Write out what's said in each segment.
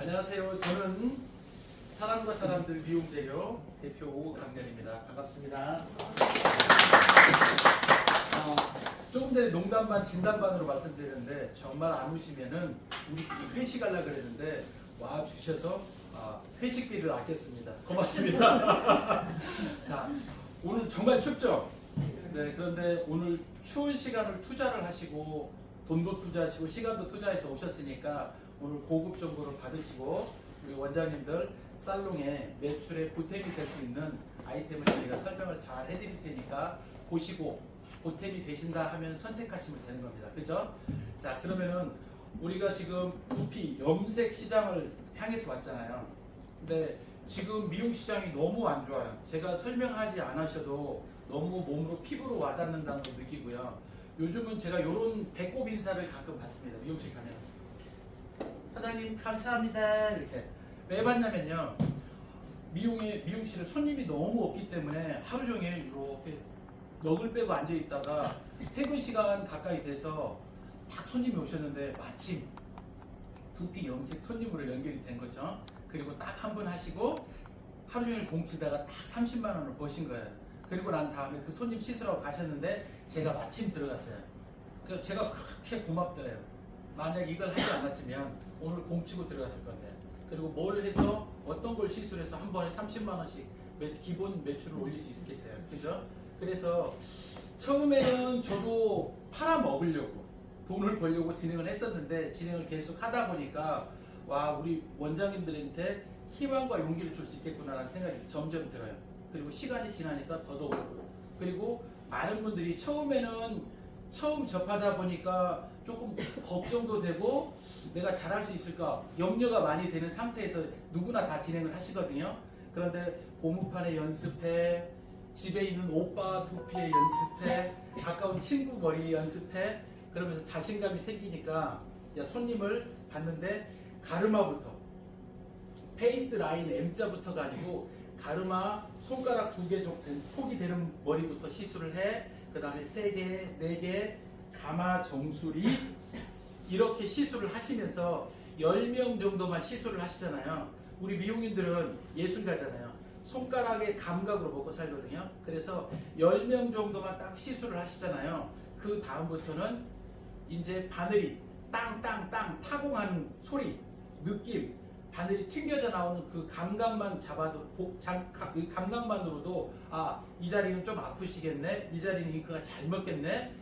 안녕하세요. 저는 사람과 사람들 미용재료 대표 오강렬입니다. 반갑습니다. 조금 전에 농담 반 진담 반으로 말씀드렸는데 정말 안 오시면은 우리 회식하려고 그랬는데 와 주셔서 회식비를 아꼈습니다. 고맙습니다. 자, 오늘 정말 춥죠? 네, 그런데 오늘 추운 시간을 투자를 하시고 돈도 투자하시고 시간도 투자해서 오셨으니까 오늘 고급 정보를 받으시고 우리 원장님들 살롱에 매출에 보탬이 될 수 있는 아이템을 저희가 설명을 잘 해드릴 테니까 보시고 보탬이 되신다 하면 선택하시면 되는 겁니다. 그죠? 자, 그러면은 우리가 지금 두피 염색 시장을 향해서 왔잖아요. 근데 지금 미용 시장이 너무 안 좋아요. 제가 설명하지 않으셔도 너무 몸으로 피부로 와닿는다는 걸 느끼고요. 요즘은 제가 이런 배꼽 인사를 가끔 받습니다. 미용실 가면 사장님 감사합니다 이렇게 왜 받냐면요, 미용실에 손님이 너무 없기 때문에 하루 종일 이렇게 넋을 빼고 앉아 있다가 퇴근 시간 가까이 돼서 딱 손님이 오셨는데 마침 두피 염색 손님으로 연결이 된 거죠. 그리고 딱 한 번 하시고 하루 종일 공치다가 딱 30만 원을 버신 거예요. 그리고 난 다음에 그 손님 씻으러 가셨는데 제가 마침 들어갔어요. 그래서 제가 그렇게 고맙더래요. 만약 이걸 하지 않았으면 오늘 공치고 들어갔을 건데, 그리고 뭘 해서 어떤 걸 시술해서 한 번에 30만 원씩 기본 매출을 올릴 수 있겠어요. 그죠? 그래서 처음에는 저도 팔아먹으려고 돈을 벌려고 진행을 했었는데 진행을 계속 하다 보니까 와, 우리 원장님들한테 희망과 용기를 줄 수 있겠구나라는 생각이 점점 들어요. 그리고 시간이 지나니까 더더욱, 그리고 많은 분들이 처음 접하다 보니까 조금 걱정도 되고 내가 잘할 수 있을까 염려가 많이 되는 상태에서 누구나 다 진행을 하시거든요. 그런데 고무판에 연습해, 집에 있는 오빠 두피에 연습해, 가까운 친구 머리 연습해, 그러면서 자신감이 생기니까 손님을 봤는데 가르마부터 페이스 라인 M자부터가 아니고 가르마 손가락 2개 폭이 되는 머리부터 시술을 해. 그 다음에 3개, 4개 가마 정수리 이렇게 시술을 하시면서 10명 정도만 시술을 하시잖아요. 우리 미용인들은 예술가잖아요. 손가락의 감각으로 먹고 살거든요. 그래서 10명 정도만 딱 시술을 하시잖아요. 그 다음부터는 이제 바늘이 땅땅땅 타공하는 소리, 느낌, 바늘이 튕겨져 나오는 그 감각만 잡아도 그 감각만으로도 이 자리는 좀 아프시겠네, 이 자리는 잉크가 잘 먹겠네,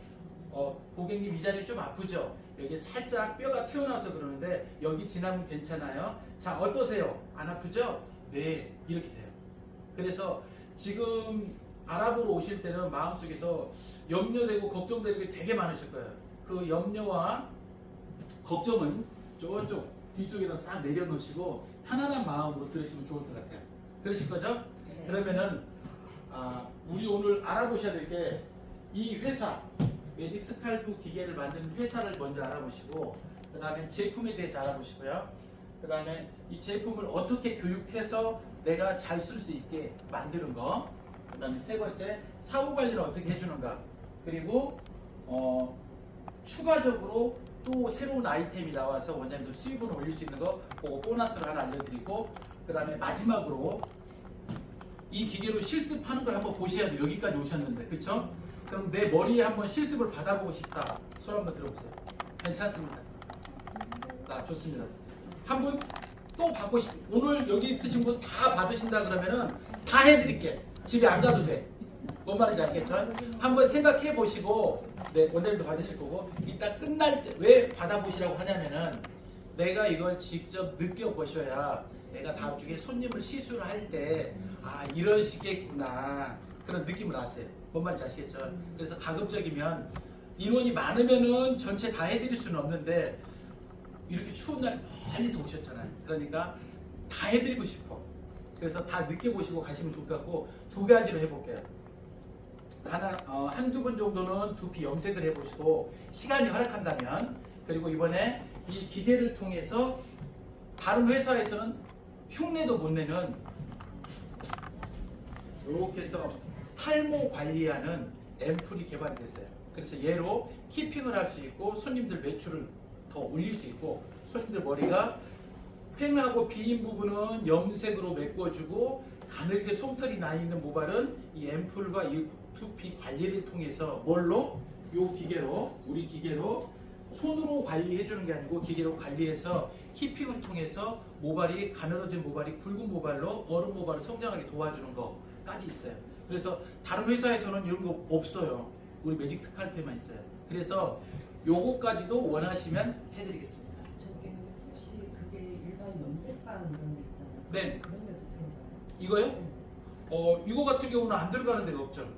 고객님 이 자리 좀 아프죠? 여기 살짝 뼈가 튀어나와서 그러는데 여기 지나면 괜찮아요? 자, 어떠세요? 안 아프죠? 네, 이렇게 돼요. 그래서 지금 알아보러 오실 때는 마음속에서 염려되고 걱정되는 게 되게 많으실 거예요. 그 염려와 걱정은 저쪽 뒤쪽에다 싹 내려놓으시고 편안한 마음으로 들으시면 좋을 것 같아요. 그러실 거죠? 네. 그러면은 우리 오늘 알아보셔야 될 게 이 회사 매직 스칼프 기계를 만드는 회사를 먼저 알아보시고, 그 다음에 제품에 대해서 알아보시고요. 그 다음에 이 제품을 어떻게 교육해서 내가 잘 쓸 수 있게 만드는 거, 그 다음에 세 번째 사후 관리를 어떻게 해주는가, 그리고 추가적으로 또 새로운 아이템이 나와서 원장님들 수입을 올릴 수 있는 거 그거 보너스로 하나 알려드리고, 그 다음에 마지막으로 이 기계로 실습하는 걸 한번 보셔야 돼요. 여기까지 오셨는데, 그쵸? 그럼 내 머리에 한번 실습을 받아보고 싶다, 손 한번 들어보세요. 괜찮습니다. 좋습니다. 한 분 또 받고 싶, 오늘 여기 있으신 분 다 받으신다 그러면은 다 해드릴게. 집에 안 가도 돼. 뭔 말인지 아시겠죠? 한번 생각해 보시고, 네, 원장님도 받으실 거고, 이따 끝날 때 왜 받아보시라고 하냐면은 내가 이걸 직접 느껴보셔야 내가 나중에 손님을 시술할 때 이런 식이겠구나 그런 느낌을 아세요. 뭔 말인지 아시겠죠? 그래서 가급적이면 인원이 많으면은 전체 다 해드릴 수는 없는데 이렇게 추운 날 멀리서 오셨잖아요. 그러니까 다 해드리고 싶어. 그래서 다 느껴보시고 가시면 좋을 것 같고, 2가지로 해볼게요. 한두 번 정도는 두피 염색을 해보시고 시간이 허락한다면, 그리고 이번에 이 기계를 통해서 다른 회사에서는 흉내도 못 내는 이렇게 해서 탈모 관리하는 앰플이 개발이 됐어요. 그래서 얘로 키핑을 할 수 있고 손님들 매출을 더 올릴 수 있고 손님들 머리가 횡하고 비인 부분은 염색으로 메꿔주고 가늘게 솜털이 나 있는 모발은 이 앰플과 이 두피 관리를 통해서 뭘로? 요 기계로, 우리 기계로 손으로 관리해 주는 게 아니고 기계로 관리해서 히핑을 통해서 모발이 가늘어진 모발이 굵은 모발로 얼음 모발을 성장하게 도와주는 거까지 있어요. 그래서 다른 회사에서는 이런 거 없어요. 우리 매직 스칼프에만 있어요. 그래서 요거까지도 원하시면 해드리겠습니다. 저기 혹시 그게 일반 염색방 이런 데 있잖아요. 네. 그런 데도 들어가요? 이거요? 네. 이거 같은 경우는 안 들어가는 데가 없죠.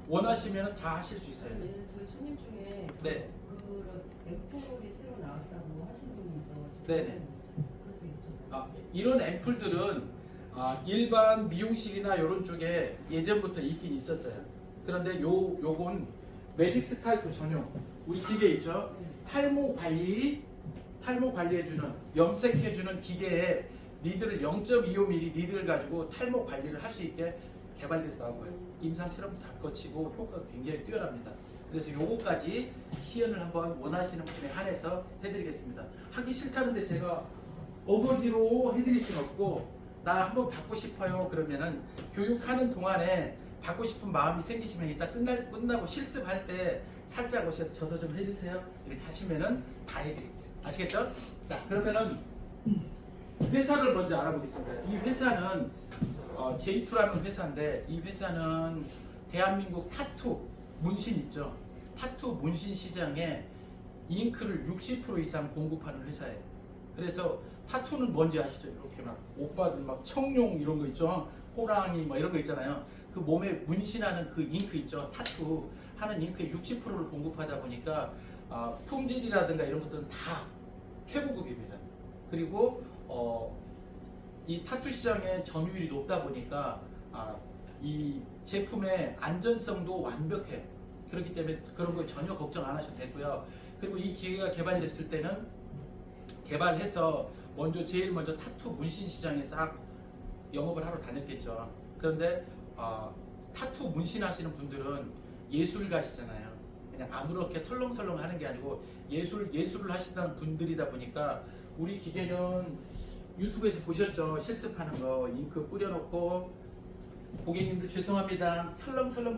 원하시면 다 하실 수 있어요. 왜냐면 저희 손님 중에 네. 그런 앰플이 새로 나왔다고 하신 분이 있어가지고 네네. 그래서 여쭤봐요. 이런 앰플들은 일반 미용실이나 이런 쪽에 예전부터 있긴 있었어요. 그런데 요건 매직 스칼프 전용 우리 기계 있죠? 탈모 관리해주는 염색해주는 기계에 니들을 0.25mm 니들을 가지고 탈모 관리를 할 수 있게 개발돼서 나온 거예요. 임상 실험도 다 거치고 효과가 굉장히 뛰어납니다. 그래서 요거까지 시연을 한번 원하시는 분에 한해서 해드리겠습니다. 하기 싫다는데 제가 어거지로 해드릴 수는 없고 나 한번 받고 싶어요 그러면은 교육하는 동안에 받고 싶은 마음이 생기시면 이따 끝나고 실습할 때 살짝 오셔서 저도 좀 해주세요 이렇게 하시면은 다 해드릴게요. 아시겠죠? 자 그러면은 회사를 먼저 알아보겠습니다. 이 회사는 J2라는 회사인데 이 회사는 대한민국 타투 문신 있죠. 타투 문신 시장에 잉크를 60% 이상 공급하는 회사예요. 그래서 타투는 뭔지 아시죠? 이렇게 막 오빠들 막 청룡 이런 거 있죠. 호랑이 뭐 이런 거 있잖아요. 그 몸에 문신하는 그 잉크 있죠. 타투 하는 잉크의 60%를 공급하다 보니까 품질이라든가 이런 것들은 다 최고급입니다. 그리고 이 타투 시장의 점유율이 높다 보니까 이 제품의 안전성도 완벽해. 그렇기 때문에 그런 거 전혀 걱정 안 하셔도 되고요. 그리고 이 기계가 개발됐을 때는 개발해서 제일 먼저 타투 문신 시장에 싹 영업을 하러 다녔겠죠. 그런데 타투 문신 하시는 분들은 예술가시잖아요. 그냥 아무렇게 설렁설렁 하는 게 아니고 예술을 하시는 분들이다 보니까 우리 기계는 유튜브에서 보셨죠? 실습하는 거 잉크 뿌려놓고 고객님들 죄송합니다. 설렁설렁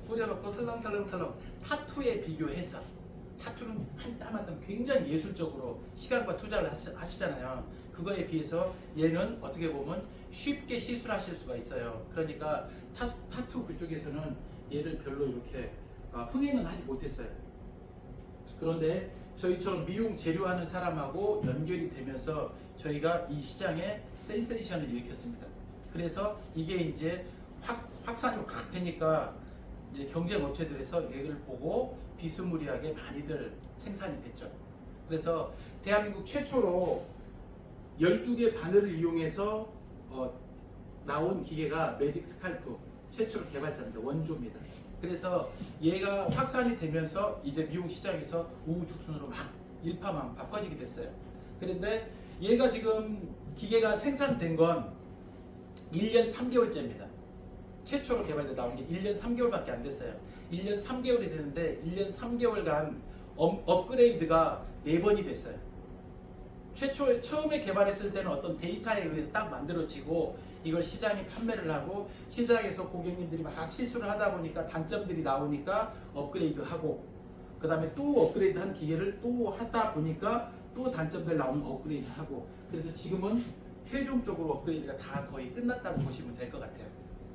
뿌려놓고 설렁설렁 타투에 비교해서 타투는 한 땀 한 땀 굉장히 예술적으로 시간과 투자를 하시잖아요. 그거에 비해서 얘는 어떻게 보면 쉽게 시술하실 수가 있어요. 그러니까 타투 그쪽에서는 얘를 별로 이렇게 흥행은 하지 못했어요. 그런데 저희처럼 미용 재료하는 사람하고 연결이 되면서 저희가 이 시장에 센세이션을 일으켰습니다. 그래서 이게 이제 확산이 확 되니까 이제 경쟁 업체들에서 얘를 보고 비스무리하게 많이들 생산이 됐죠. 그래서 대한민국 최초로 12개 바늘을 이용해서 나온 기계가 매직 스칼프 최초로 개발자입니다. 원조입니다. 그래서 얘가 확산이 되면서 이제 미용 시장에서 우후죽순으로 막 일파만파 퍼지게 됐어요. 그런데 얘가 지금 기계가 생산된 건 1년 3개월째입니다. 최초로 개발돼 나온 게 1년 3개월밖에 안 됐어요. 1년 3개월이 되는데 1년 3개월간 업그레이드가 4번이 됐어요. 처음에 개발했을 때는 어떤 데이터에 의해서 딱 만들어지고 이걸 시장에 판매를 하고 시장에서 고객님들이 막 실수를 하다 보니까 단점들이 나오니까 업그레이드하고 그 다음에 또 업그레이드한 기계를 또 하다 보니까 또 단점들 나오면 업그레이드하고 그래서 지금은 최종적으로 업그레이드가 다 거의 끝났다고 보시면 될 것 같아요.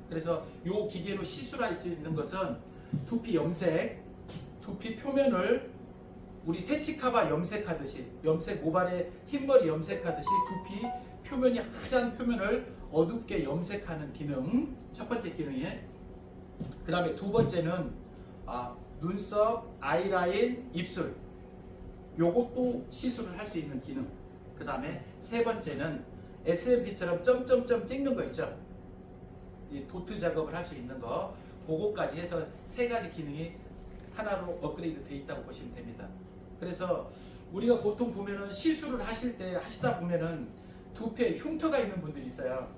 그래서 이 기계로 시술할 수 있는 것은 두피 염색, 두피 표면을 우리 세치카바 염색하듯이 모발에 흰머리 염색하듯이 두피 표면이 하얀 표면을 어둡게 염색하는 기능 첫 번째 기능이에요. 그 다음에 두 번째는 눈썹, 아이라인, 입술 요것도 시술을 할 수 있는 기능. 그 다음에 세 번째는 SMP처럼 점점점 찍는 거 있죠. 이 도트 작업을 할 수 있는 거 그거까지 해서 세 가지 기능이 하나로 업그레이드 돼 있다고 보시면 됩니다. 그래서 우리가 보통 보면은 시술을 하시다 보면은 두피에 흉터가 있는 분들이 있어요.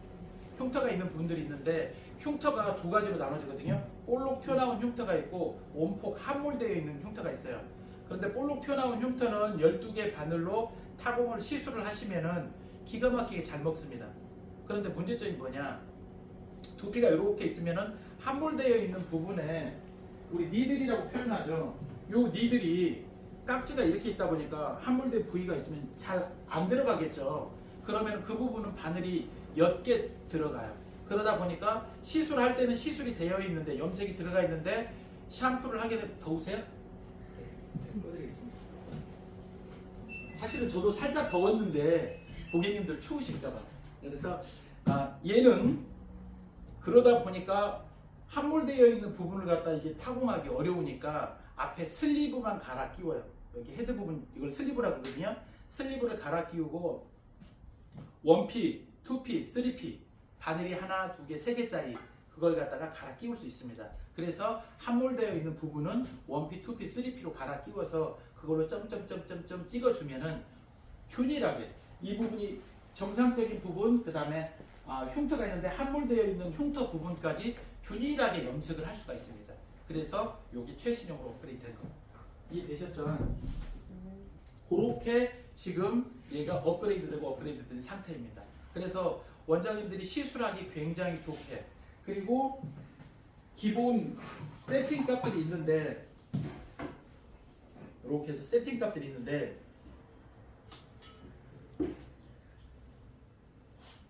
흉터가 있는 분들이 있는데 흉터가 두 가지로 나눠지거든요. 볼록 튀어나온 흉터가 있고 원폭 함몰되어 있는 흉터가 있어요. 그런데 볼록 튀어나온 흉터는 12개 바늘로 타공을 시술을 하시면은 기가 막히게 잘 먹습니다. 그런데 문제점이 뭐냐? 두피가 이렇게 있으면은 함몰되어 있는 부분에 우리 니들이라고 표현하죠. 요 니들이 깍지가 이렇게 있다 보니까 함몰된 부위가 있으면 잘 안 들어가겠죠. 그러면 그 부분은 바늘이 옅게 들어가요. 그러다 보니까 시술할 때는 시술이 되어 있는데 염색이 들어가 있는데 샴푸를 하게 되면 더우세요? 네, 꺼드리겠습니다. 사실은 저도 살짝 더웠는데 고객님들 추우실까봐. 그래서 얘는 그러다 보니까 함몰되어 있는 부분을 갖다 이게 타공하기 어려우니까 앞에 슬리브만 갈아 끼워요. 여기 헤드 부분 이걸 슬리브라고 그러거든요. 슬리브를 갈아 끼우고 1P, 2P, 3P 바늘이 하나, 두 개, 세 개짜리 그걸 갖다가 갈아 끼울 수 있습니다. 그래서 함몰되어 있는 부분은 1P, 2P, 3P로 갈아 끼워서 그걸로 점점점점점 찍어주면은 균일하게 이 부분이 정상적인 부분, 그 다음에 흉터가 있는데 함몰되어 있는 흉터 부분까지 균일하게 염색을 할 수가 있습니다. 그래서 여기 최신형으로 업그레이드 된 거. 이해되셨죠? 그렇게 지금 얘가 업그레이드 된 상태입니다. 그래서 원장님들이 시술하기 굉장히 좋게, 그리고 기본 세팅 값들이 있는데 이렇게 해서 세팅 값들이 있는데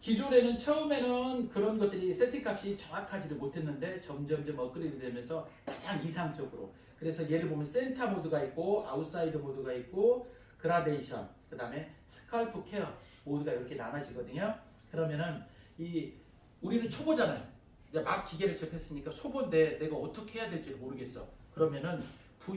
기존에는 처음에는 그런 것들이 세팅값이 정확하지를 못했는데 점점점 업그레이드 되면서 가장 이상적으로, 그래서 얘를 보면 센터 모드가 있고 아웃사이드 모드가 있고 그라데이션, 그 다음에 스칼프 케어 모드가 이렇게 나눠지거든요. 그러면은 우리는 초보잖아요. 이제 막 기계를 접했으니까 초보인데 내가 어떻게 해야 될지 모르겠어. 그러면은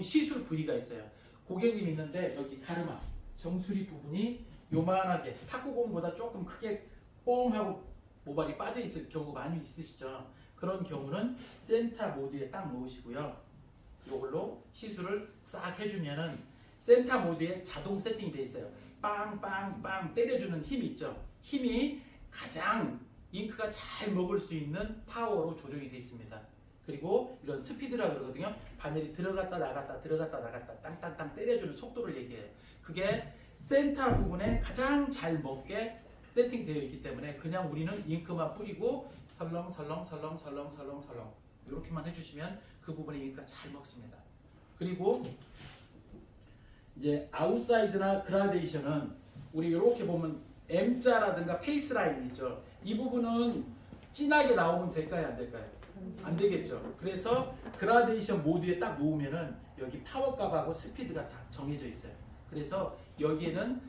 시술 부위가 있어요. 고객님 있는데 여기 가르마 정수리 부분이 요만하게 탁구공보다 조금 크게 뽕 하고 모발이 빠져 있을 경우 많이 있으시죠. 그런 경우는 센터 모드에 딱 놓으시고요. 이걸로 시술을 싹 해주면은 센터 모드에 자동 세팅이 돼 있어요. 빵빵빵 때려주는 힘이 있죠. 힘이 가장 잉크가 잘 먹을 수 있는 파워로 조정이 돼 있습니다. 그리고 이건 스피드라고 그러거든요. 바늘이 들어갔다 나갔다 들어갔다 나갔다 땅땅땅 때려주는 속도를 얘기해요. 그게 센터 부분에 가장 잘 먹게 세팅되어 있기 때문에 그냥 우리는 잉크만 뿌리고 설렁설렁 이렇게만 해주시면 그 부분에 잉크가 잘 먹습니다. 그리고 이제 아웃사이드나 그라데이션은 우리 이렇게 보면 M자라든가 페이스 라인 있죠. 이 부분은 진하게 나오면 될까요, 안 될까요? 안 되겠죠. 그래서 그라데이션 모드에 딱 놓으면은 여기 파워값하고 스피드가 다 정해져 있어요. 그래서 여기에는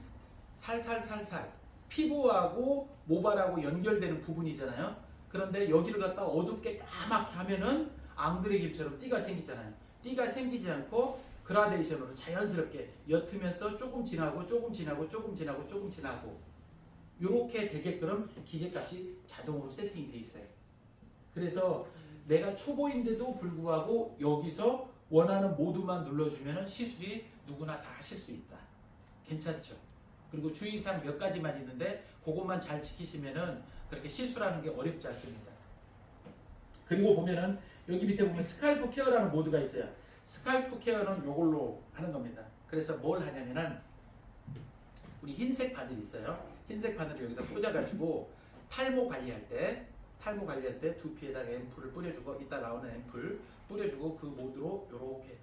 살살살살 피부하고 모발하고 연결되는 부분이잖아요. 그런데 여기를 갖다 어둡게 까맣게 하면은 앙드레 김처럼 띠가 생기잖아요. 띠가 생기지 않고 그라데이션으로 자연스럽게 옅으면서 조금 진하고 조금 진하고 조금 진하고 조금 진하고 이렇게 되게끔 기계값이 자동으로 세팅이 돼 있어요. 그래서 내가 초보인데도 불구하고 여기서 원하는 모드만 눌러주면 시술이 누구나 다 하실 수 있다. 괜찮죠? 그리고 주의사항 몇 가지만 있는데 그것만 잘 지키시면은 그렇게 시술하는 게 어렵지 않습니다. 그리고 보면은 여기 밑에 보면 스칼프 케어라는 모드가 있어요. 스칼프 케어는 이걸로 하는 겁니다. 그래서 뭘 하냐면은 우리 흰색 바늘 있어요. 흰색 바늘을 여기다 꽂아가지고 탈모 관리할 때 두피에다가 앰플을 뿌려주고 이따 나오는 앰플 뿌려주고 그 모드로 이렇게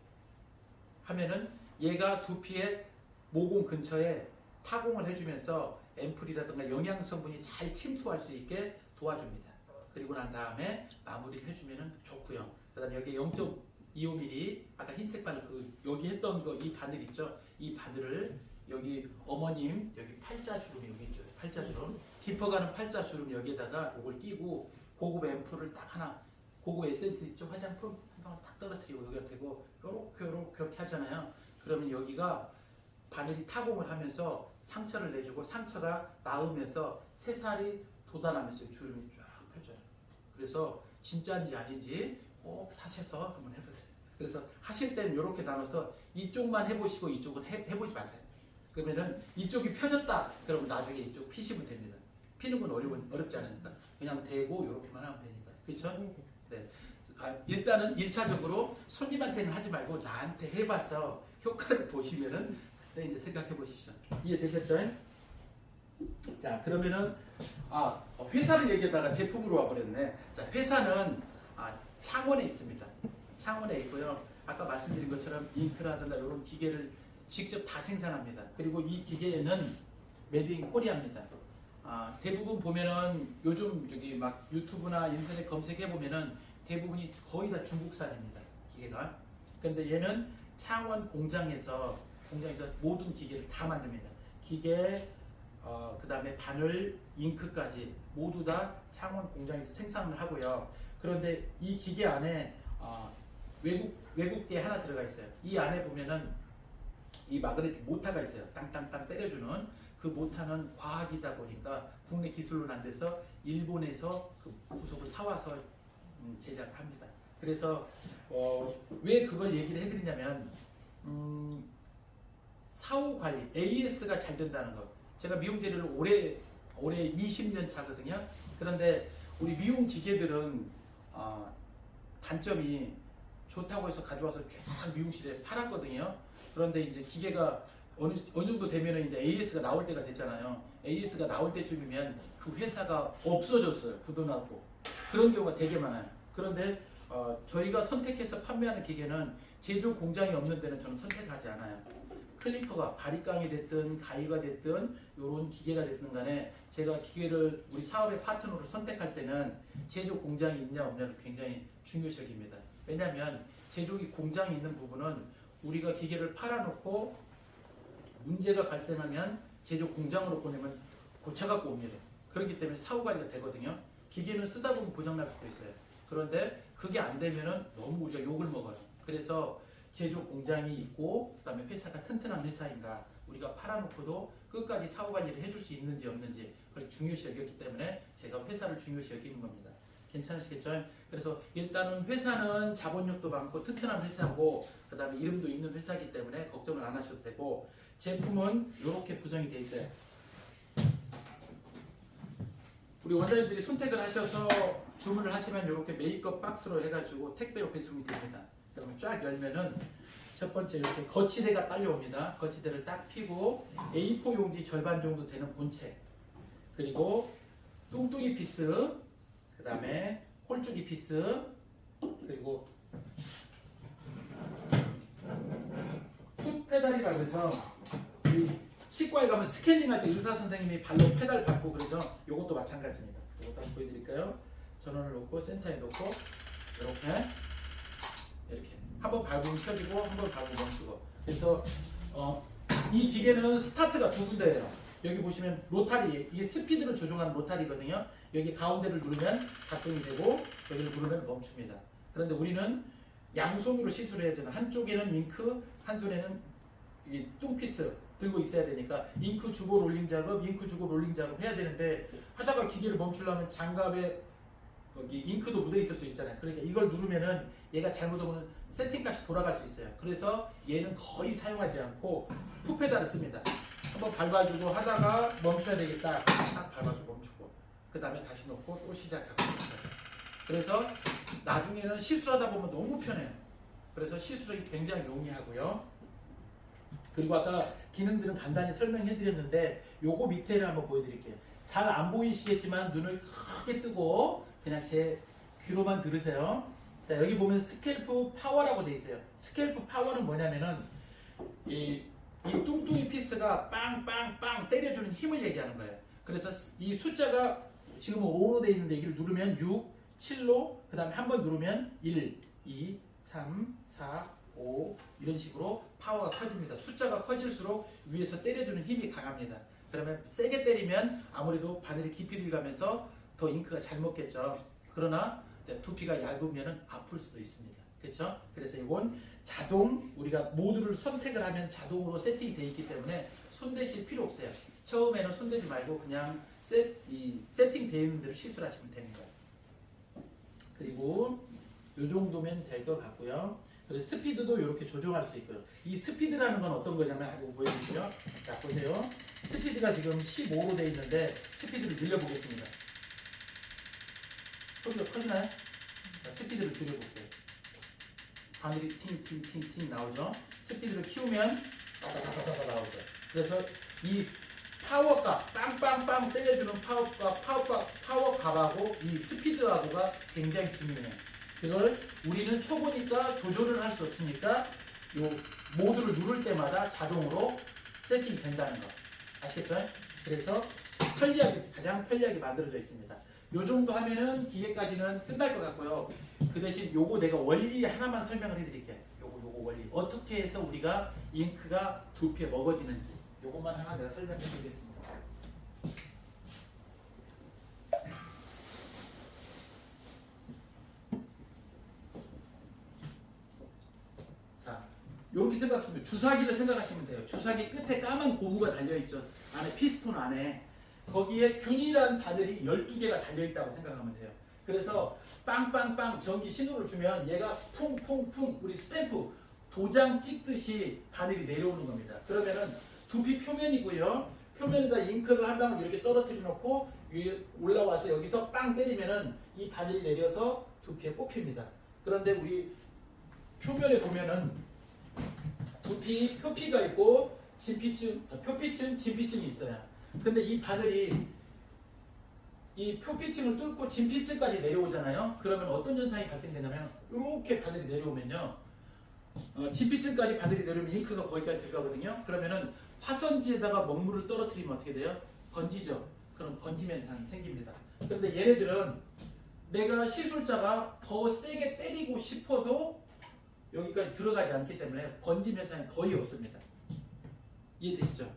하면은 얘가 두피의 모공 근처에 타공을 해주면서 앰플이라든가 영양 성분이 잘 침투할 수 있게 도와줍니다. 그리고 난 다음에 마무리를 해주면은 좋고요. 그다음 여기 0.25mm 아까 흰색 바늘 여기 했던 거 이 바늘 있죠? 이 바늘을 여기 어머님 여기 팔자주름 여기 있죠? 팔자주름 깊어가는 팔자주름 여기에다가 이걸 끼고 고급 앰플을 딱 하나 고급 에센스 있죠? 화장품 한 방울 딱 떨어뜨리고 여기다 대고 요렇게 하잖아요. 그러면 여기가 바늘이 타공을 하면서 상처를 내주고 상처가 나으면서 새살이 돋아나면서 주름이 쫙 펴져요. 그래서 진짜인지 아닌지 꼭 사셔서 한번 해보세요. 그래서 하실 때는 이렇게 나눠서 이쪽만 해보시고 이쪽은 해보지 마세요. 그러면은 이쪽이 펴졌다. 그러면 나중에 이쪽 피시면 됩니다. 피는 건 어렵지 않으니까 그냥 대고 이렇게만 하면 되니까. 그렇죠? 네. 일단은 1차적으로 손님한테는 하지 말고 나한테 해봐서 효과를 보시면은 네, 이제 생각해 보시죠. 이해되셨죠? 자, 그러면은 회사를 얘기하다가 제품으로 와버렸네. 자, 회사는 창원에 있습니다. 창원에 있고요. 아까 말씀드린 것처럼 잉크라든가 이런 기계를 직접 다 생산합니다. 그리고 이 기계에는 메드 인 코리아입니다. 대부분 보면은 요즘 여기 막 유튜브나 인터넷 검색해 보면은 대부분이 거의 다 중국산입니다. 기계가. 근데 얘는 창원 공장에서 모든 기계를 다 만듭니다. 기계, 그 다음에 바늘, 잉크까지 모두 다 창원 공장에서 생산을 하고요. 그런데 이 기계 안에 외국계 하나 들어가 있어요. 이 안에 보면은 이 마그네틱 모터가 있어요. 땅땅땅 때려주는 그 모터는 과학이다 보니까 국내 기술로는 안 돼서 일본에서 그 부속을 사와서 제작합니다. 그래서 왜 그걸 얘기를 해드리냐면 사후 관리 AS가 잘 된다는 것. 제가 미용 재료를 올해 20년 차거든요. 그런데 우리 미용 기계들은 단점이 좋다고 해서 가져와서 쫙 미용실에 팔았거든요. 그런데 이제 기계가 어느 정도 되면은 이제 AS가 나올 때가 됐잖아요. AS가 나올 때쯤이면 그 회사가 없어졌어요. 부도나고 그런 경우가 되게 많아요. 그런데 저희가 선택해서 판매하는 기계는 제조 공장이 없는 데는 저는 선택하지 않아요. 클리퍼가 바리깡이 됐든 가위가 됐든 이런 기계가 됐든 간에 제가 기계를 우리 사업의 파트너로 선택할 때는 제조 공장이 있냐 없냐를 굉장히 중요시합니다. 왜냐하면 제조 공장이 있는 부분은 우리가 기계를 팔아놓고 문제가 발생하면 제조 공장으로 보내면 고쳐갖고 옵니다. 그렇기 때문에 사후 관리가 되거든요. 기계는 쓰다 보면 고장날 수도 있어요. 그런데 그게 안 되면은 너무 우리가 욕을 먹어요. 그래서 제조 공장이 있고 그다음에 회사가 튼튼한 회사인가 우리가 팔아놓고도 끝까지 사후 관리를 해줄 수 있는지 없는지 그걸 중요시 여겼기 때문에 제가 회사를 중요시 여기는 겁니다. 괜찮으시겠죠? 그래서 일단은 회사는 자본력도 많고 튼튼한 회사고 그 다음에 이름도 있는 회사이기 때문에 걱정을 안 하셔도 되고 제품은 이렇게 구성이 되어 있어요. 우리 원장님들이 선택을 하셔서 주문을 하시면 이렇게 메이크업 박스로 해가지고 택배로 배송이 됩니다. 그러면 쫙 열면은 첫 번째 이렇게 거치대가 딸려옵니다. 거치대를 딱 피고 A4 용지 절반 정도 되는 본체 그리고 뚱뚱이 피스 그 다음에 홀쭉이 피스 그리고 풋 페달이라고 해서 우리 치과에 가면 스케일링할 때 의사 선생님이 발로 페달 밟고 그러죠. 이것도 마찬가지입니다. 이것도 한번 보여드릴까요? 전원을 놓고 센터에 놓고 이렇게 한번 밟으면 켜지고 한번 밟으면 멈추고. 그래서 이 기계는 스타트가 두 군데예요. 여기 보시면 로타리, 이게 스피드를 조정하는 로타리거든요. 여기 가운데를 누르면 작동이 되고 여기를 누르면 멈춥니다. 그런데 우리는 양손으로 시술을 해야 되는 한쪽에는 잉크, 한 손에는 이 뚱피스 들고 있어야 되니까 잉크 주고 롤링 작업, 잉크 주고 롤링 작업 해야 되는데 하다가 기계를 멈추려면 장갑에 여기 잉크도 묻어 있을 수 있잖아요. 그러니까 이걸 누르면은 얘가 잘못하면 세팅값이 돌아갈 수 있어요. 그래서 얘는 거의 사용하지 않고 풋페달을 씁니다. 한번 밟아주고 하다가 멈춰야 되겠다. 딱 밟아주고 멈추고 그 다음에 다시 놓고 또 시작하고 그래서 나중에는 시술하다 보면 너무 편해요. 그래서 시술이 굉장히 용이하고요. 그리고 아까 기능들은 간단히 설명해 드렸는데 요거 밑에를 한번 보여드릴게요. 잘 안 보이시겠지만 눈을 크게 뜨고 그냥 제 귀로만 들으세요. 자, 여기 보면 스캘프 파워라고 돼 있어요. 스캘프 파워는 뭐냐면은 이 뚱뚱이 피스가 빵빵빵 때려주는 힘을 얘기하는 거예요. 그래서 이 숫자가 지금 5로 돼 있는데 이걸 누르면 6, 7로 그 다음에 한 번 누르면 1, 2, 3, 4, 5 이런 식으로 파워가 커집니다. 숫자가 커질수록 위에서 때려주는 힘이 강합니다. 그러면 세게 때리면 아무래도 바늘이 깊이 들어가면서 더 잉크가 잘 먹겠죠. 그러나 두피가 얇으면 아플 수도 있습니다. 그렇죠? 그래서 이건 자동 우리가 모두를 선택을 하면 자동으로 세팅이 되어 있기 때문에 손대실 필요 없어요. 처음에는 손대지 말고 그냥 세팅 되어 있는 대로 시술하시면 되는 거예요. 그리고 이 정도면 될 것 같고요. 그래서 스피드도 이렇게 조정할 수 있고요. 이 스피드라는 건 어떤 거냐면 하고 보여드릴게요. 자 보세요. 스피드가 지금 15로 되어 있는데 스피드를 늘려보겠습니다. 소리가 커지나요? 자, 스피드를 줄여볼게요. 바늘이 팅팅팅팅 나오죠. 스피드를 키우면 따다다다다 나오죠. 그래서 이 파워값, 빵빵빵 때려주는 파워값하고 이 스피드하고가 굉장히 중요해요. 그걸 우리는 초보니까 조절을 할 수 없으니까 요 모드를 누를 때마다 자동으로 세팅이 된다는 거 아시겠죠? 그래서 가장 편리하게 만들어져 있습니다. 요 정도 하면은 기계까지는 끝날 것 같고요. 그 대신 요거 내가 원리 하나만 설명을 해드릴게요. 요거 원리 어떻게 해서 우리가 잉크가 두피에 먹어지는지 요것만 하나 내가 설명해 드리겠습니다. 자, 요렇게 생각하시면 주사기를 생각하시면 돼요. 주사기 끝에 까만 고무가 달려있죠. 안에 피스톤 안에 거기에 균일한 바늘이 12개가 달려있다고 생각하면 돼요. 그래서 빵빵빵 전기 신호를 주면 얘가 쿵쿵쿵 우리 스탬프 도장 찍듯이 바늘이 내려오는 겁니다. 그러면은 두피 표면이고요. 표면에다 잉크를 한 방울 이렇게 떨어뜨려 놓고 위에 올라와서 여기서 빵 때리면은 이 바늘이 내려서 두피에 꼽힙니다. 그런데 우리 표면에 보면은 두피 표피가 있고 표피층, 진피층이 있어요. 근데 이 바늘이 이 표피층을 뚫고 진피층까지 내려오잖아요. 그러면 어떤 현상이 발생되냐면 이렇게 바늘이 내려오면요. 진피층까지 바늘이 내려오면 잉크가 거기까지 들어가거든요. 그러면은 파선지에다가 먹물을 떨어뜨리면 어떻게 돼요? 번지죠. 그럼 번짐 현상이 생깁니다. 그런데 얘네들은 내가 시술자가 더 세게 때리고 싶어도 여기까지 들어가지 않기 때문에 번짐 현상이 거의 없습니다. 이해되시죠?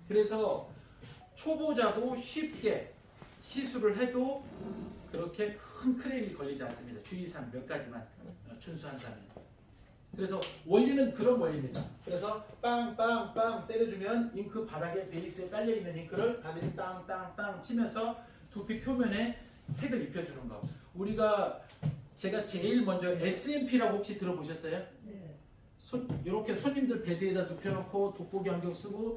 그래서 초보자도 쉽게 시술을 해도 그렇게 큰 크레임이 걸리지 않습니다. 주의사항 몇 가지만 준수한다면. 그래서 원리는 그런 원리입니다. 그래서 빵빵빵 때려주면 잉크 바닥에 베이스에 깔려있는 잉크를 바늘이 땅땅땅 치면서 두피 표면에 색을 입혀주는 거. 제가 제일 먼저 SMP라고 혹시 들어보셨어요? 네. 이렇게 손님들 베드에다 눕혀놓고 돋보기 안경 쓰고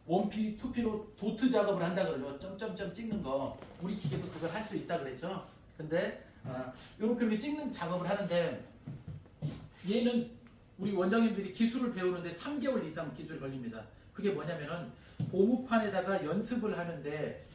원피, 투피로 도트 작업을 한다 그러죠. 점점점 찍는 거. 우리 기계도 그걸 할 수 있다 그랬죠. 근데 이렇게 찍는 작업을 하는데 얘는 우리 원장님들이 기술을 배우는데 3개월 이상 기술이 걸립니다. 그게 뭐냐면은 고무판에다가 연습을 하는데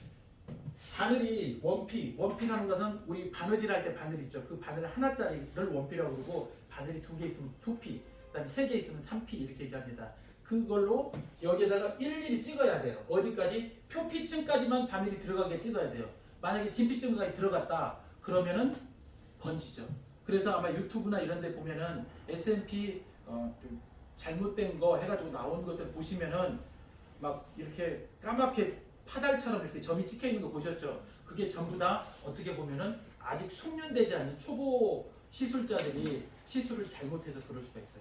바늘이 원피라는 것은 우리 바느질 할 때 바늘 있죠. 그 바늘 하나짜리를 원피라고 그러고 바늘이 2개 있으면 2피, 그다음에 3개 있으면 3피 이렇게 얘기합니다. 그걸로 여기에다가 일일이 찍어야 돼요. 어디까지? 표피층까지만 바늘이 들어가게 찍어야 돼요. 만약에 진피층까지 들어갔다 그러면은 번지죠. 그래서 아마 유튜브나 이런 데 보면은 SMP 좀 잘못된 거 해가지고 나온 것들 보시면은 막 이렇게 까맣게 파달처럼 이렇게 점이 찍혀 있는 거 보셨죠? 그게 전부 다 어떻게 보면은 아직 숙련되지 않은 초보 시술자들이 시술을 잘못해서 그럴 수가 있어요.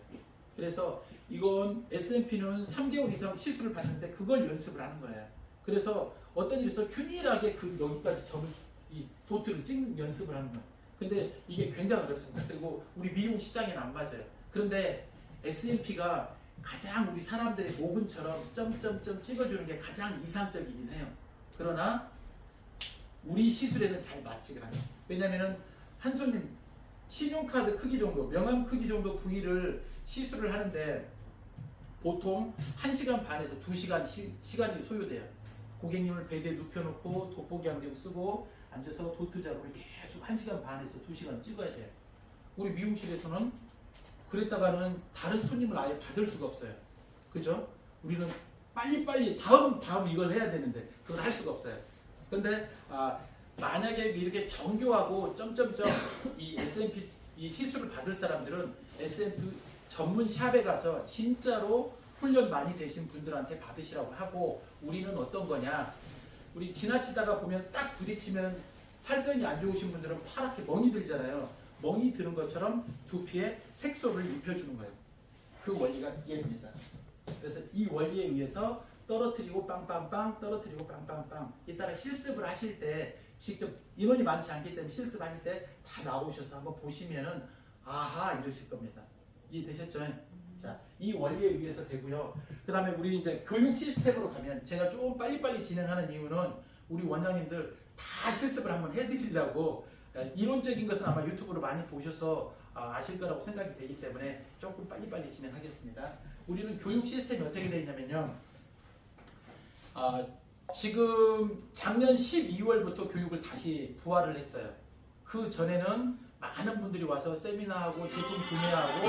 그래서 이건 SMP는 3개월 이상 시술을 받는데 그걸 연습을 하는 거예요. 그래서 어떤 일에서 균일하게 여기까지 이 도트를 찍는 연습을 하는 거예요. 근데 이게 굉장히 어렵습니다. 그리고 우리 미용 시장에는 안 맞아요. 그런데 SMP가 가장 우리 사람들의 모근처럼 점점점 찍어주는 게 가장 이상적이긴 해요. 그러나 우리 시술에는 잘 맞지가 않아요. 왜냐면은 한 손님 신용카드 크기 정도, 명함 크기 정도 부위를 시술을 하는데 보통 1시간 반에서 2시간 시간이 소요돼요. 고객님을 베드에 눕혀놓고 돋보기 안경 쓰고 앉아서 도트 작업을 계속 1시간 반에서 2시간 찍어야 돼요. 우리 미용실에서는 그랬다가는 다른 손님을 아예 받을 수가 없어요. 그죠? 우리는 빨리빨리 다음 이걸 해야 되는데 그걸 할 수가 없어요. 근데 만약에 이렇게 정교하고 점점점 이 SMP 이 시술을 받을 사람들은 SMP 전문 샵에 가서 진짜로 훈련 많이 되신 분들한테 받으시라고 하고, 우리는 어떤 거냐, 우리 지나치다가 보면 딱 부딪히면 살선이 안 좋으신 분들은 파랗게 멍이 들잖아요. 멍이 드는 것처럼 두피에 색소를 입혀주는 거예요. 그 원리가 얘입니다. 그래서 이 원리에 의해서 떨어뜨리고 빵빵빵 떨어뜨리고 빵빵빵, 이따가 실습을 하실 때 직접 인원이 많지 않기 때문에 실습하실 때 다 나오셔서 한번 보시면은 아하 이러실 겁니다. 이해되셨죠? 자, 이 원리에 의해서 되고요. 그 다음에 우리 이제 교육 시스템으로 가면, 제가 좀 빨리빨리 진행하는 이유는 우리 원장님들 다 실습을 한번 해드리려고, 이론적인 것은 아마 유튜브로 많이 보셔서 아실 거라고 생각이 되기 때문에 조금 빨리빨리 진행하겠습니다. 우리는 교육 시스템이 어떻게 되어 있냐면요. 지금 작년 12월부터 교육을 다시 부활을 했어요. 그 전에는 많은 분들이 와서 세미나하고 제품 구매하고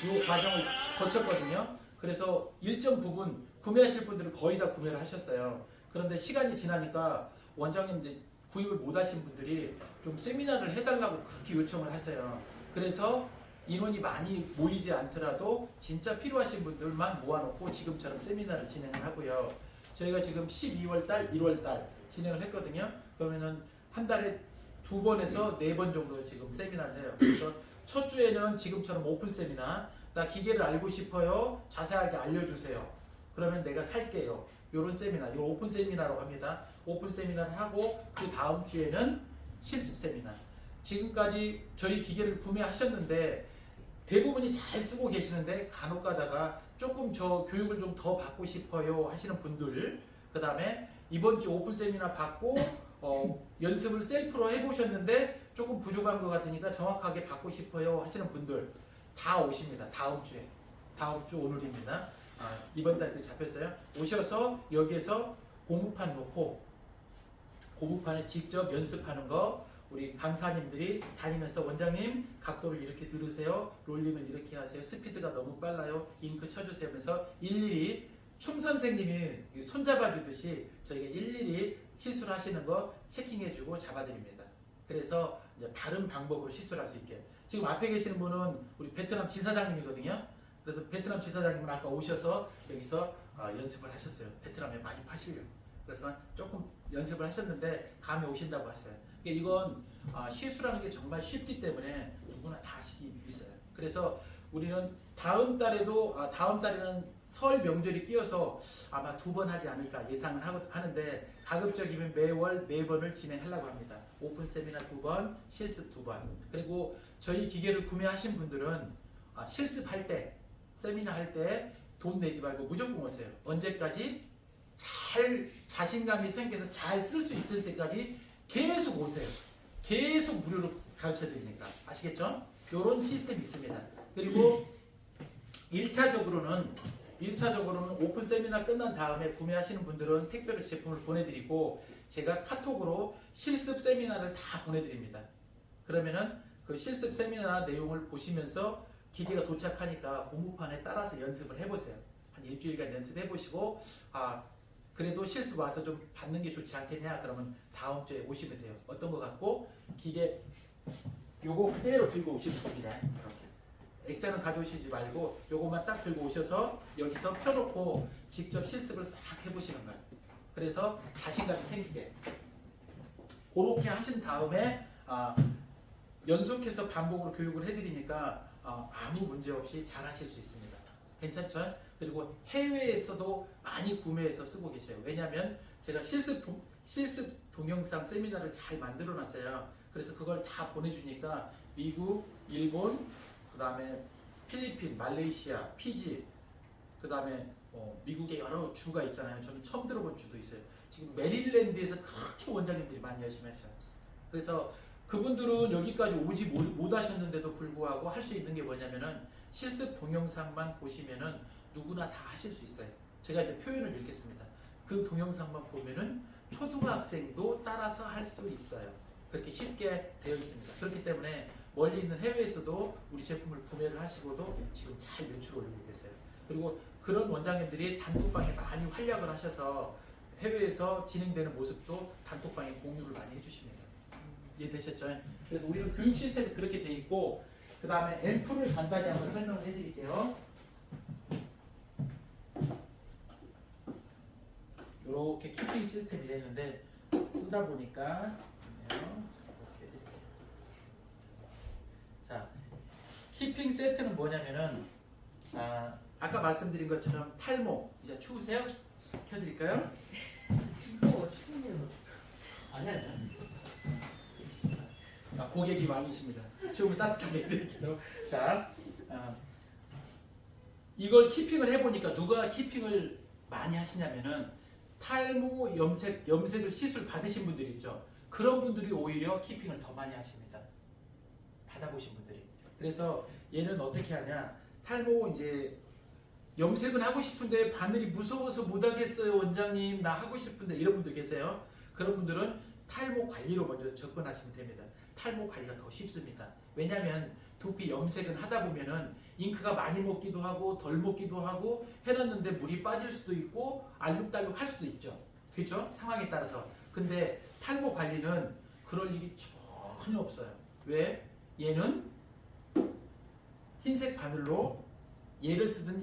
이 과정을 거쳤거든요. 그래서 일정 부분 구매하실 분들은 거의 다 구매를 하셨어요. 그런데 시간이 지나니까 원장님 이제 구입을 못 하신 분들이 좀 세미나를 해달라고 그렇게 요청을 하세요. 그래서 인원이 많이 모이지 않더라도 진짜 필요하신 분들만 모아놓고 지금처럼 세미나를 진행을 하고요. 저희가 지금 12월달, 1월달 진행을 했거든요. 그러면은 한 달에 2번에서 4번 정도 지금 세미나를 해요. 그래서 첫 주에는 지금처럼 오픈 세미나, 나 기계를 알고 싶어요. 자세하게 알려주세요. 그러면 내가 살게요. 요런 세미나, 요 오픈 세미나라고 합니다. 오픈 세미나를 하고 그 다음 주에는 실습 세미나. 지금까지 저희 기계를 구매하셨는데 대부분이 잘 쓰고 계시는데 간혹 가다가 조금 저 교육을 좀 더 받고 싶어요 하시는 분들, 그 다음에 이번 주 오픈 세미나 받고 연습을 셀프로 해보셨는데 조금 부족한 것 같으니까 정확하게 받고 싶어요 하시는 분들 다 오십니다. 다음 주에. 다음 주 오늘입니다. 이번 달에 잡혔어요. 오셔서 여기에서 고무판 놓고 고무판에 직접 연습하는 거 우리 강사님들이 다니면서 원장님 각도를 이렇게 들으세요. 롤링을 이렇게 하세요. 스피드가 너무 빨라요. 잉크 쳐주세요. 하면서 일일이 춤 선생님이 손잡아 주듯이 저희가 일일이 시술 하시는 거 체킹해주고 잡아드립니다. 그래서 이제 다른 방법으로 시술할 수 있게. 지금 앞에 계시는 분은 우리 베트남 지사장님이거든요. 그래서 베트남 지사장님은 아까 오셔서 여기서 연습을 하셨어요. 베트남에 많이 파시려고. 그래서 조금 연습을 하셨는데 감에 오신다고 하셨어요. 이건 시술하는 게 정말 쉽기 때문에 누구나 다 하시기 있어요. 그래서 우리는 다음 달에는 설 명절이 끼어서 아마 2번 하지 않을까 예상을 하는데 가급적이면 매월 4번을 진행하려고 합니다. 오픈 세미나 2번, 실습 2번. 그리고 저희 기계를 구매하신 분들은 실습할 때, 세미나 할 때 돈 내지 말고 무조건 오세요. 언제까지? 잘 자신감이 생겨서 잘 쓸 수 있을 때까지 계속 오세요. 계속 무료로 가르쳐 드리니까. 아시겠죠? 이런 시스템이 있습니다. 그리고 1차적으로는 오픈 세미나 끝난 다음에 구매하시는 분들은 택배로 제품을 보내드리고 제가 카톡으로 실습 세미나를 다 보내드립니다. 그러면은 그 실습 세미나 내용을 보시면서 기계가 도착하니까 고무판에 따라서 연습을 해보세요. 한 일주일간 연습해보시고 그래도 실습 와서 좀 받는 게 좋지 않겠냐? 그러면 다음 주에 오시면 돼요. 어떤 거 갖고 기계 요거 그대로 들고 오시면 됩니다. 이렇게 액자는 가져오시지 말고 요거만 딱 들고 오셔서 여기서 펴놓고 직접 실습을 싹 해보시는 거예요. 그래서 자신감이 생기게 그렇게 하신 다음에 연속해서 반복으로 교육을 해드리니까 아무 문제 없이 잘 하실 수 있습니다. 괜찮죠? 그리고 해외에서도 많이 구매해서 쓰고 계셔요. 왜냐하면 제가 실습 동영상 세미나를 잘 만들어 놨어요. 그래서 그걸 다 보내주니까 미국, 일본, 그 다음에 필리핀, 말레이시아, 피지, 그 다음에 미국의 여러 주가 있잖아요. 저는 처음 들어본 주도 있어요. 지금 메릴랜드에서 그렇게 원장님들이 많이 열심히 하셔요. 그래서 그분들은 여기까지 오지 못 하셨는데도 불구하고 할 수 있는 게 뭐냐면은 실습 동영상만 보시면은 누구나 다 하실 수 있어요. 제가 이제 표현을 읽겠습니다. 그 동영상만 보면은 초등학생도 따라서 할 수 있어요. 그렇게 쉽게 되어 있습니다. 그렇기 때문에 멀리 있는 해외에서도 우리 제품을 구매를 하시고도 지금 잘 매출 올리고 계세요. 그리고 그런 원장님들이 단톡방에 많이 활약을 하셔서 해외에서 진행되는 모습도 단톡방에 공유를 많이 해주십니다. 이해되셨죠? 그래서 우리는 교육 시스템이 그렇게 돼 있고 그 다음에 앰플을 간단히 한번 설명을 해드릴게요. 이렇게 키핑 시스템이 되어 있는데 쓰다 보니까 자, 키핑 세트는 뭐냐면은 아까 말씀드린 것처럼 탈모 이제 추우세요? 켜드릴까요? 추우면 아니 고객이 왕이십니다. 추우면 따뜻하게 해드릴게요. 자, 이걸 키핑을 해보니까 누가 키핑을 많이 하시냐면은 탈모 염색을 시술 받으신 분들이 있죠. 그런 분들이 오히려 키핑을 더 많이 하십니다. 받아보신 분들이. 그래서 얘는 어떻게 하냐? 탈모 이제 염색은 하고 싶은데 바늘이 무서워서 못하겠어요 원장님, 나 하고 싶은데, 이런 분들 계세요. 그런 분들은 탈모 관리로 먼저 접근하시면 됩니다. 탈모 관리가 더 쉽습니다. 왜냐하면 두피 염색은 하다 보면은 잉크가 많이 먹기도 하고 덜 먹기도 하고 해놨는데 물이 빠질 수도 있고 알록달록 할 수도 있죠. 그렇죠? 상황에 따라서. 근데 탈모 관리는 그럴 일이 전혀 없어요. 왜? 얘는 흰색 바늘로 얘를 쓰든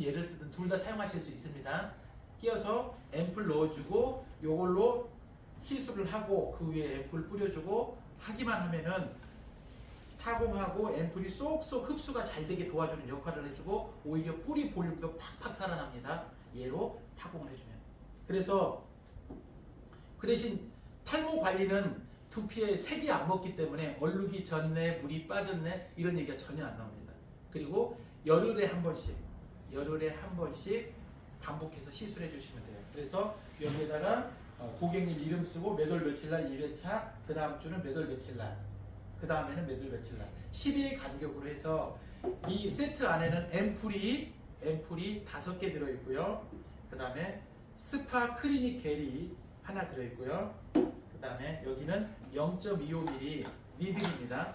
둘 다 사용하실 수 있습니다. 끼워서 앰플 넣어주고 요걸로 시술을 하고 그 위에 앰플 뿌려주고 하기만 하면은 타공하고 앰플이 쏙쏙 흡수가 잘 되게 도와주는 역할을 해주고 오히려 뿌리 볼륨도 팍팍 살아납니다. 얘로 타공을 해주면. 그래서 그 대신 탈모 관리는 두피에 색이 안 먹기 때문에 얼룩이 졌네, 물이 빠졌네 이런 얘기가 전혀 안 나옵니다. 그리고 열흘에 한 번씩 반복해서 시술해 주시면 돼요. 그래서 여기에다가 고객님 이름 쓰고 몇 월 며칠 날 1회차, 그 다음 주는 몇 월 며칠 날, 그 다음에는 몇 월 며칠 날 10일 간격으로 해서 이 세트 안에는 앰플이 5개 들어있고요. 그 다음에 스파 클리닉 겔이 하나 들어있고요. 그 다음에 여기는 0.25mm 니들입니다.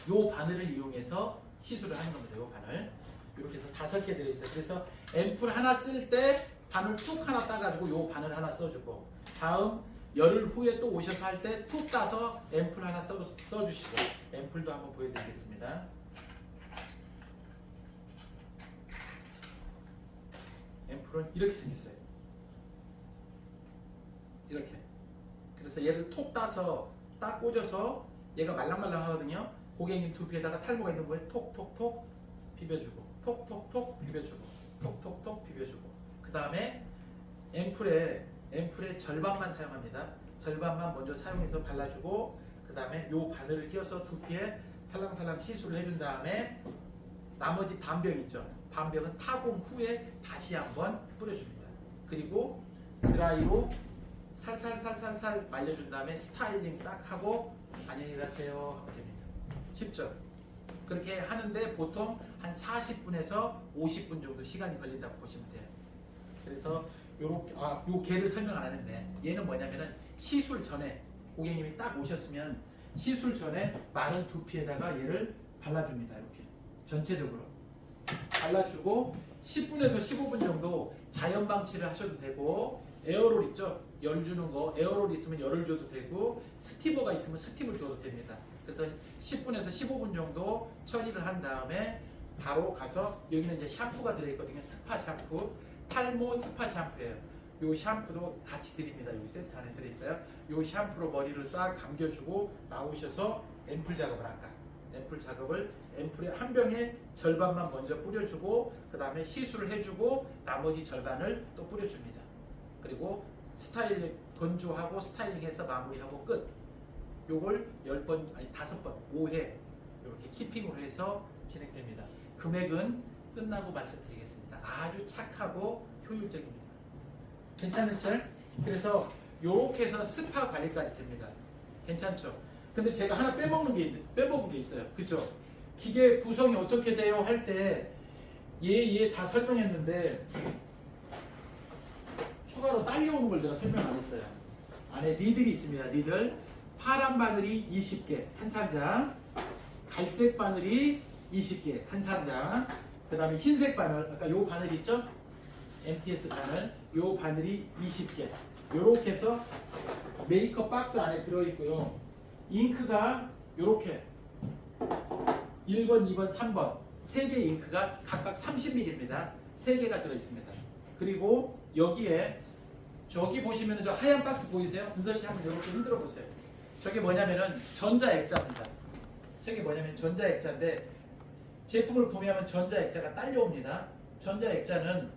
요 바늘을 이용해서 시술을 하는 겁니다. 요 바늘 이렇게 해서 5개 들어있어요. 그래서 앰플 하나 쓸 때 바늘 툭 하나 따가지고 요 바늘 하나 써주고, 다음 열흘 후에 또 오셔서 할 때 툭 따서 앰플 하나 써주시고, 앰플도 한번 보여드리겠습니다. 앰플은 이렇게 생겼어요. 이렇게. 그래서 얘를 톡 따서 딱 꽂아서 얘가 말랑말랑 하거든요. 고객님 두피에다가 탈모가 있는 거에 톡톡톡 비벼주고, 톡톡톡 비벼주고, 톡톡톡 비벼주고, 그 다음에 앰플의 절반만 사용합니다. 절반만 먼저 사용해서 발라주고, 그 다음에 요 바늘을 끼워서 두피에 살랑살랑 시술을 해준 다음에 나머지 반병 있죠. 반병은 타공 후에 다시 한번 뿌려줍니다. 그리고 드라이로 살살살살살 말려준 다음에 스타일링 딱 하고 안녕히 가세요 하면 됩니다. 쉽죠? 그렇게 하는데 보통 한 40분에서 50분 정도 시간이 걸린다고 보시면 돼요. 그래서 요렇게, 요 개를 설명 안 하는데, 얘는 뭐냐면은 시술 전에 고객님이 딱 오셨으면 시술 전에 마른 두피에다가 얘를 발라줍니다. 이렇게 전체적으로 발라주고 10분에서 15분 정도 자연 방치를 하셔도 되고, 에어롤 있죠? 열 주는 거, 에어롤 있으면 열을 줘도 되고, 스티머가 있으면 스팀을 줘도 됩니다. 그래서 10분에서 15분 정도 처리를 한 다음에 바로 가서, 여기는 이제 샴푸가 들어있거든요. 스파 샴푸, 탈모 스파 샴푸예요. 요 샴푸도 같이 드립니다. 여기 세트 안에 들어있어요. 요 샴푸로 머리를 싹 감겨주고 나오셔서 앰플 작업을 할까? 앰플 작업을 앰플의 한 병에 절반만 먼저 뿌려주고, 그 다음에 시술을 해주고 나머지 절반을 또 뿌려줍니다. 그리고 스타일링 건조하고 스타일링해서 마무리하고 끝. 요걸 10번 아니 5번 5회 이렇게 키핑으로 해서 진행됩니다. 금액은 끝나고 말씀드리겠습니다. 아주 착하고 효율적입니다. 괜찮으시죠? 그래서 요렇게 해서 스파 관리까지 됩니다. 괜찮죠? 근데 제가 하나 빼먹은 게 있어요. 그죠? 기계 구성이 어떻게 돼요? 할 때 얘 다 설명했는데 추가로 딸려오는 걸 제가 설명 안 했어요. 안에 니들이 있습니다. 니들. 파란 바늘이 20개, 한 상장. 갈색 바늘이 20개, 한 상장. 그 다음에 흰색 바늘, 아까 요 바늘 있죠? MTS 바늘. 요 바늘이 20개. 요렇게 해서 메이크업 박스 안에 들어있고요. 잉크가 요렇게 1번, 2번, 3번 3개 잉크가 각각 30ml입니다. 3개가 들어있습니다. 그리고 여기에 저기 보시면 저 하얀 박스 보이세요? 은서씨 한번 이렇게 흔들어 보세요. 저게 뭐냐면은 전자액자입니다. 저게 뭐냐면 전자액자인데, 제품을 구매하면 전자액자가 딸려옵니다. 전자액자는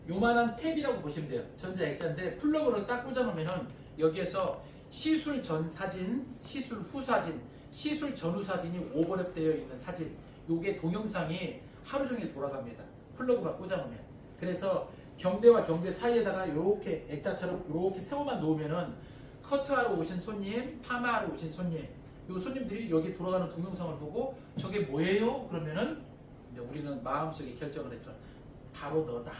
요만한 탭이라고 보시면 돼요. 전자액자인데 플러그를 딱 꽂아 놓으면은 여기에서 시술 전 사진, 시술 후 사진, 시술 전후 사진이 오버랩 되어 있는 사진, 요게 동영상이 하루 종일 돌아갑니다. 플러그만 꽂아 놓으면. 그래서 경대와 경대 사이에다가 이렇게 액자처럼 이렇게 세워만 놓으면은 커트하러 오신 손님, 파마하러 오신 손님, 요 손님들이 여기 돌아가는 동영상을 보고 저게 뭐예요? 그러면은 이제 우리는 마음속에 결정을 했죠. 바로 너다.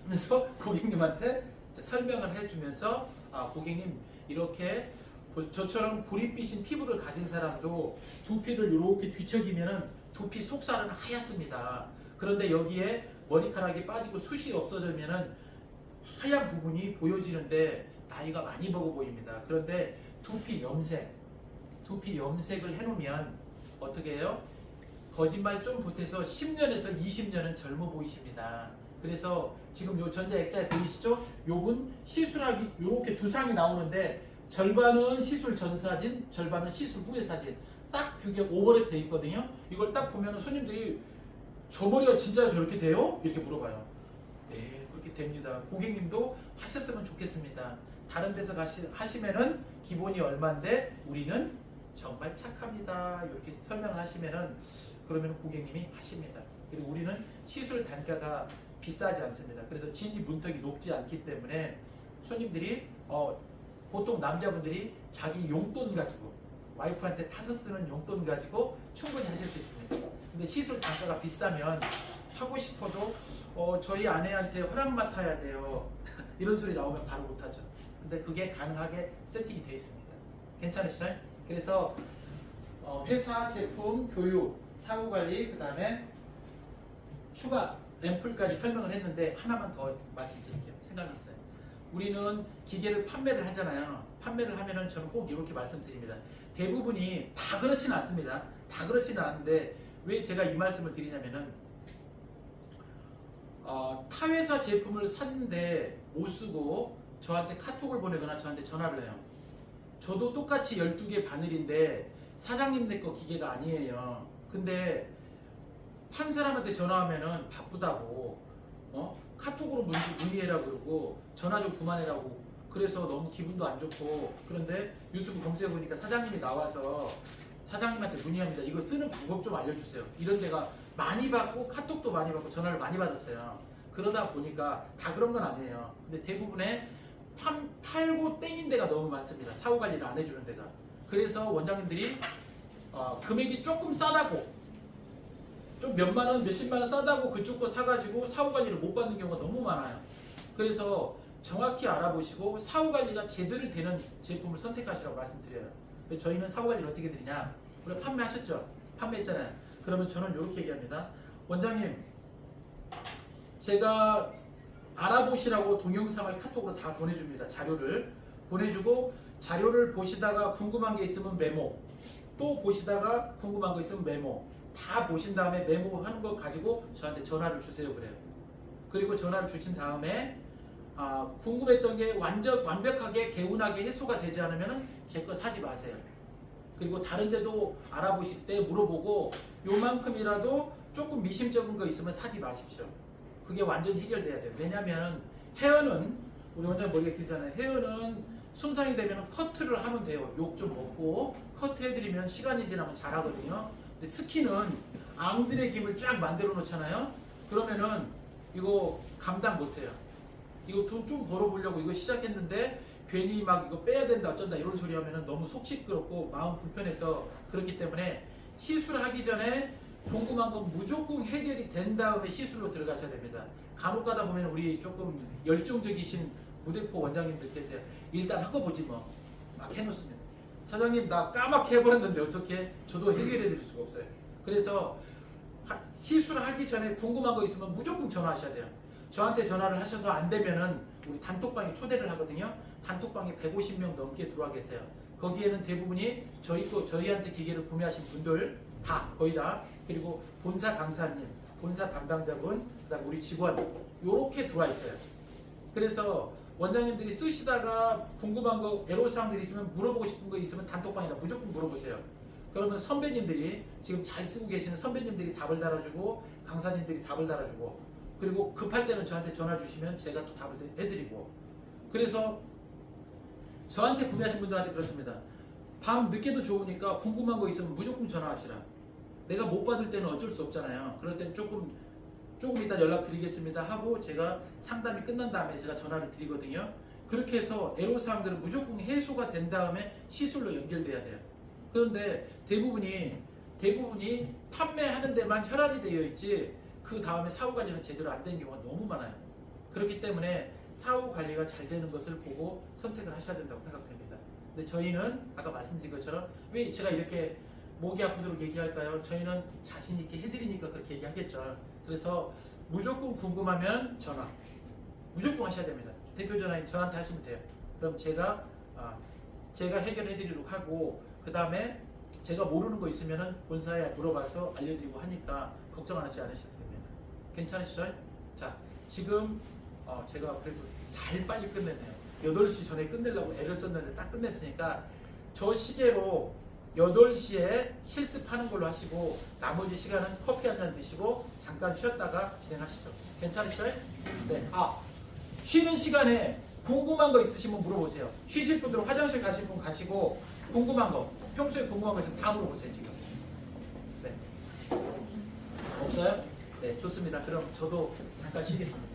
하면서 고객님한테 설명을 해주면서 고객님 이렇게 저처럼 구릿빛인 피부를 가진 사람도 두피를 이렇게 뒤척이면은 두피 속살은 하얗습니다. 그런데 여기에 머리카락이 빠지고 숱이 없어지면은 하얀 부분이 보여지는데 나이가 많이 먹어 보입니다. 그런데 두피 염색을 해놓으면 어떻게 해요? 거짓말 좀 보태서 10년에서 20년은 젊어 보이십니다. 그래서 지금 요 전자액자에 보이시죠? 요분 시술하기 요렇게 두 상이 나오는데 절반은 시술 전 사진, 절반은 시술 후의 사진. 딱 그게 오버랩 돼 있거든요. 이걸 딱 보면 손님들이 저 머리가 진짜 저렇게 돼요? 이렇게 물어봐요. 네, 그렇게 됩니다. 고객님도 하셨으면 좋겠습니다. 다른 데서 하시면은 기본이 얼마인데 우리는 정말 착합니다. 이렇게 설명을 하시면은 그러면 고객님이 하십니다. 그리고 우리는 시술 단가가 비싸지 않습니다. 그래서 진입 문턱이 높지 않기 때문에 손님들이 보통 남자분들이 자기 용돈 가지고 와이프한테 타서 쓰는 용돈 가지고 충분히 하실 수 있습니다. 근데 시술 단가가 비싸면 하고 싶어도 저희 아내한테 허락 맡아야 돼요. 이런 소리 나오면 바로 못하죠. 근데 그게 가능하게 세팅이 되어 있습니다. 괜찮으시죠? 그래서 회사 제품, 교육, 사후관리, 그 다음에 추가 앰플까지 설명을 했는데 하나만 더 말씀드릴게요. 생각이 있어요. 우리는 기계를 판매를 하잖아요. 판매를 하면은 저는 꼭 이렇게 말씀드립니다. 대부분이 다 그렇지는 않습니다. 다 그렇지는 않은데 왜 제가 이 말씀을 드리냐면은 타 회사 제품을 샀는데 못 쓰고 저한테 카톡을 보내거나 저한테 전화를 해요. 저도 똑같이 12개 바늘인데 사장님네 거 기계가 아니에요. 근데 판 사람한테 전화하면은 바쁘다고 카톡으로 문의해라 그러고 전화 좀 그만해라고 그래서 너무 기분도 안 좋고 그런데 유튜브 검색해보니까 사장님이 나와서 사장님한테 문의합니다. 이거 쓰는 방법 좀 알려주세요. 이런 데가 많이 받고 카톡도 많이 받고 전화를 많이 받았어요. 그러다 보니까 다 그런 건 아니에요. 근데 대부분의 팔고 땡인 데가 너무 많습니다. 사후관리를 안 해주는 데가. 그래서 원장님들이 금액이 조금 싸다고 좀 몇만원 몇십만원 싸다고 그쪽 거 사가지고 사후관리를 못 받는 경우가 너무 많아요. 그래서 정확히 알아보시고 사후관리가 제대로 되는 제품을 선택하시라고 말씀드려요. 저희는 사후관리를 어떻게 드리냐, 우리가 판매하셨죠? 판매했잖아요. 그러면 저는 이렇게 얘기합니다. 원장님, 제가 알아보시라고 동영상을 카톡으로 다 보내줍니다. 자료를 보내주고 자료를 보시다가 궁금한 게 있으면 메모, 또 보시다가 궁금한 거 있으면 메모, 다 보신 다음에 메모하는 거 가지고 저한테 전화를 주세요 그래요. 그리고 전화를 주신 다음에 궁금했던 게 완벽하게 개운하게 해소가 되지 않으면 제 거 사지 마세요. 그리고 다른 데도 알아보실 때 물어보고 요만큼이라도 조금 미심쩍은 거 있으면 사지 마십시오. 그게 완전히 해결돼야 돼요. 왜냐면 헤어는 우리 원장님 머리가 길잖아요. 헤어는 손상이 되면 커트를 하면 돼요. 욕 좀 먹고 커트 해드리면 시간이 지나면 잘하거든요. 근데 스킨은 앙들의 김을 쫙 만들어 놓잖아요. 그러면은 이거 감당 못해요. 이거 돈 좀 벌어보려고 이거 시작했는데 괜히 막 이거 빼야 된다 어쩐다 이런 소리 하면은 너무 속 시끄럽고 마음 불편해서 그렇기 때문에 시술하기 전에 궁금한 건 무조건 해결이 된 다음에 시술로 들어가셔야 됩니다. 간혹 가다 보면 우리 조금 열정적이신 무대포 원장님들 계세요. 일단 하고 보지 뭐. 막 해놓습니다. 사장님 나 까맣게 해버렸는데 어떻게? 저도 해결해 드릴 수가 없어요. 그래서 시술하기 전에 궁금한 거 있으면 무조건 전화하셔야 돼요. 저한테 전화를 하셔서 안 되면은 우리 단톡방에 초대를 하거든요. 단톡방에 150명 넘게 들어와 계세요. 거기에는 대부분이 저희한테 기계를 구매하신 분들 다 거의 다, 그리고 본사 강사님, 본사 담당자분, 그다음 우리 직원 요렇게 들어와 있어요. 그래서 원장님들이 쓰시다가 궁금한 거 애로사항들이 있으면 물어보고 싶은 거 있으면 단톡방에다 무조건 물어보세요. 그러면 선배님들이 지금 잘 쓰고 계시는 선배님들이 답을 달아주고 강사님들이 답을 달아주고 그리고 급할 때는 저한테 전화 주시면 제가 또 답을 해드리고 그래서 저한테 구매하신 분들한테 그렇습니다. 밤 늦게도 좋으니까 궁금한 거 있으면 무조건 전화하시라. 내가 못 받을 때는 어쩔 수 없잖아요. 그럴 때는 조금 이따 연락드리겠습니다 하고 제가 상담이 끝난 다음에 제가 전화를 드리거든요. 그렇게 해서 애로사항들은 무조건 해소가 된 다음에 시술로 연결돼야 돼요. 그런데 대부분이 대부분이 판매하는 데만 혈안이 되어 있지 그 다음에 사후 관리는 제대로 안 되는 경우가 너무 많아요. 그렇기 때문에 사후 관리가 잘 되는 것을 보고 선택을 하셔야 된다고 생각됩니다. 근데 저희는 아까 말씀드린 것처럼 왜 제가 이렇게 목이 아프도록 얘기할까요? 저희는 자신 있게 해드리니까 그렇게 얘기하겠죠. 그래서 무조건 궁금하면 전화 무조건 하셔야 됩니다. 대표 전화인 저한테 하시면 돼요. 그럼 제가 해결해드리도록 하고 그 다음에 제가 모르는 거 있으면은 본사에 물어봐서 알려드리고 하니까 걱정하지 않으셔도 됩니다. 괜찮으시죠? 자, 지금 제가 그래도 잘 빨리 끝냈네요. 8시 전에 끝내려고 애를 썼는데 딱 끝냈으니까 저 시계로 8시에 실습하는 걸로 하시고 나머지 시간은 커피 한 잔 드시고 잠깐 쉬었다가 진행하시죠. 괜찮으시죠? 네. 쉬는 시간에 궁금한 거 있으시면 물어보세요. 쉬실 분들은 화장실 가실 분 가시고 궁금한 거, 평소에 궁금한 거 있으면 다 물어보세요, 지금. 네. 없어요? 네, 좋습니다. 그럼 저도 잠깐 쉬겠습니다.